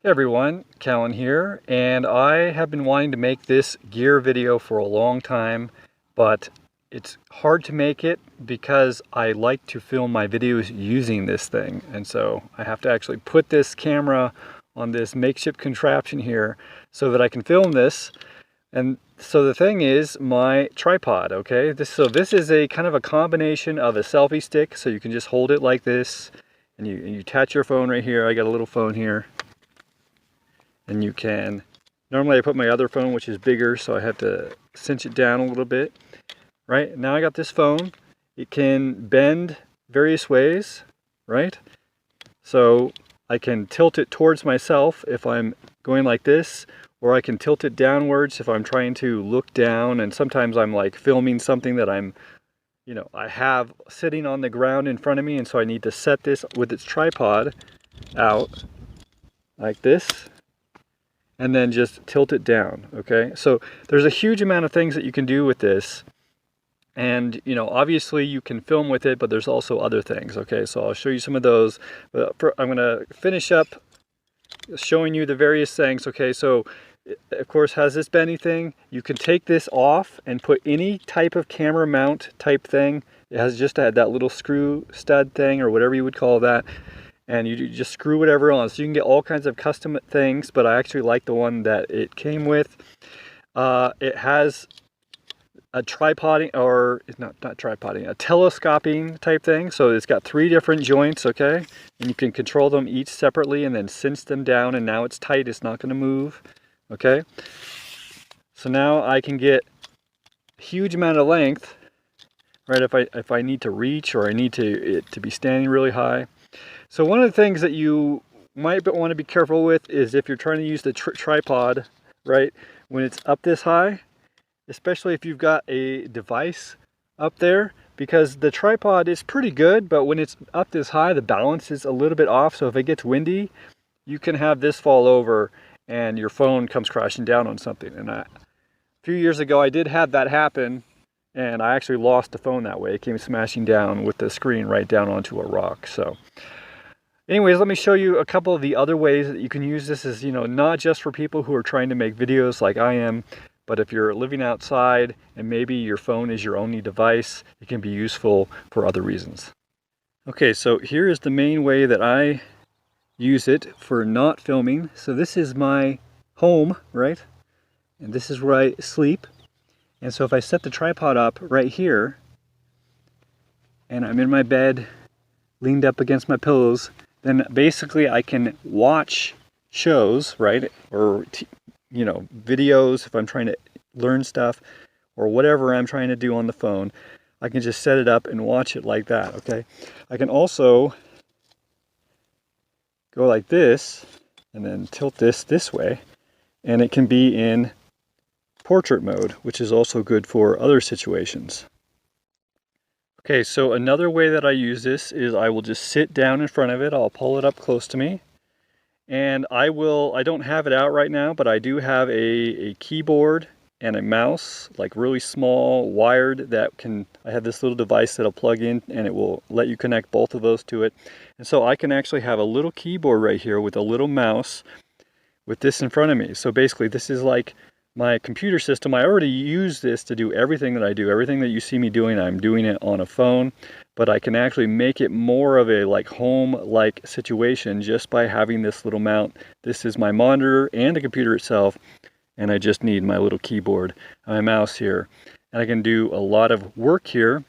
Hey everyone, Callan here, and I have been wanting to make this gear video for a long time, but it's hard to make it because I like to film my videos using this thing, and so I have to actually put this camera on this makeshift contraption here so that I can film this. And so the thing is my tripod, okay? This is a kind of a combination of a selfie stick, so you can just hold it like this, and you attach your phone right here. I got a little phone here. And you can, normally I put my other phone, which is bigger, so I have to cinch it down a little bit. Right, now I got this phone. It can bend various ways, right? So I can tilt it towards myself if I'm going like this, or I can tilt it downwards if I'm trying to look down, and sometimes I'm like filming something that I have sitting on the ground in front of me, and so I need to set this with its tripod out like this, and then just tilt it down, okay? So there's a huge amount of things that you can do with this. And, obviously you can film with it, but there's also other things, okay? So I'll show you some of those. But I'm gonna finish up showing you the various things, okay? So, of course, has this bendy thing. You can take this off and put any type of camera mount type thing. It has just had that little screw stud thing, or whatever you would call that. And you just screw whatever on. So you can get all kinds of custom things, but I actually like the one that it came with. It has a tripoding, or it's not tripoding, a telescoping type thing. So it's got 3 different joints, okay? And you can control them each separately and then cinch them down, and now it's tight, it's not gonna move, okay? So now I can get a huge amount of length, right? If I need to reach, or I need it to be standing really high. So one of the things that you might want to be careful with is if you're trying to use the tripod, right, when it's up this high, especially if you've got a device up there, because the tripod is pretty good, but when it's up this high, the balance is a little bit off. So if it gets windy, you can have this fall over and your phone comes crashing down on something. And a few years ago, I did have that happen, and I actually lost the phone that way. It came smashing down with the screen right down onto a rock. So anyways, let me show you a couple of the other ways that you can use this. Is, not just for people who are trying to make videos like I am, but if you're living outside and maybe your phone is your only device, it can be useful for other reasons. Okay, so here is the main way that I use it for not filming. So this is my home, right? And this is where I sleep. And so if I set the tripod up right here, and I'm in my bed, leaned up against my pillows, then basically I can watch shows, right? Or, videos if I'm trying to learn stuff, or whatever I'm trying to do on the phone. I can just set it up and watch it like that, okay? I can also go like this and then tilt this way, and it can be in portrait mode, which is also good for other situations. Okay, so another way that I use this is I will just sit down in front of it. I'll pull it up close to me, and I don't have it out right now, but I do have a keyboard and a mouse, like really small, wired, I have this little device that'll plug in, and it will let you connect both of those to it. And so I can actually have a little keyboard right here with a little mouse with this in front of me. So basically this is like my computer system. I already use this to do everything that I do. Everything that you see me doing, I'm doing it on a phone, but I can actually make it more of a home-like situation just by having this little mount. This is my monitor and the computer itself, and I just need my little keyboard and my mouse here. And I can do a lot of work here,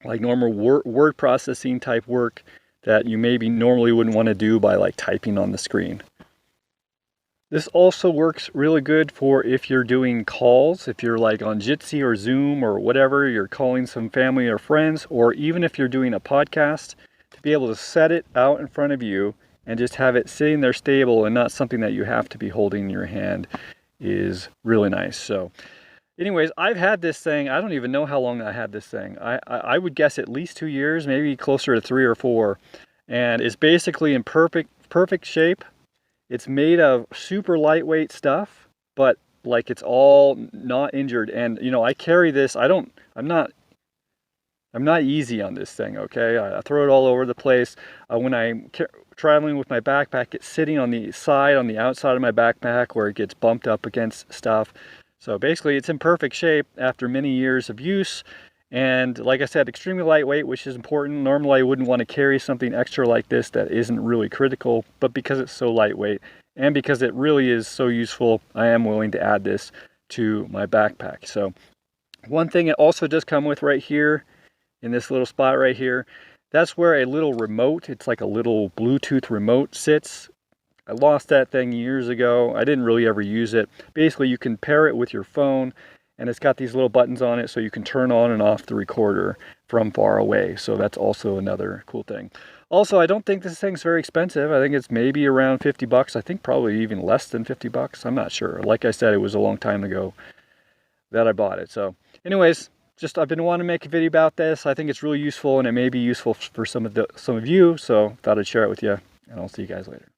like normal word processing type work that you maybe normally wouldn't want to do by typing on the screen. This also works really good for if you're doing calls, if you're on Jitsi or Zoom or whatever, you're calling some family or friends, or even if you're doing a podcast, to be able to set it out in front of you and just have it sitting there stable and not something that you have to be holding in your hand is really nice. So anyways, I've had this thing, I don't even know how long I had this thing. I would guess at least 2 years, maybe closer to 3 or 4, and it's basically in perfect shape. It's made of super lightweight stuff, but it's all not injured. And I carry this. I'm not I'm not easy on this thing, okay? I throw it all over the place. When I'm traveling with my backpack, it's sitting on the side, on the outside of my backpack where it gets bumped up against stuff. So basically it's in perfect shape after many years of use. And like I said, extremely lightweight, which is important. Normally I wouldn't want to carry something extra like this that isn't really critical, but because it's so lightweight and because it really is so useful, I am willing to add this to my backpack. So one thing it also does come with right here, in this little spot right here, that's where a little remote, it's like a little Bluetooth remote sits. I lost that thing years ago. I didn't really ever use it. Basically, you can pair it with your phone, and it's got these little buttons on it so you can turn on and off the recorder from far away. So that's also another cool thing. Also, I don't think this thing's very expensive. I think it's maybe around 50 bucks. I think probably even less than 50 bucks. I'm not sure. Like I said, it was a long time ago that I bought it. So anyways, just I've been wanting to make a video about this. I think it's really useful, and it may be useful for some of you. So thought I'd share it with you, and I'll see you guys later.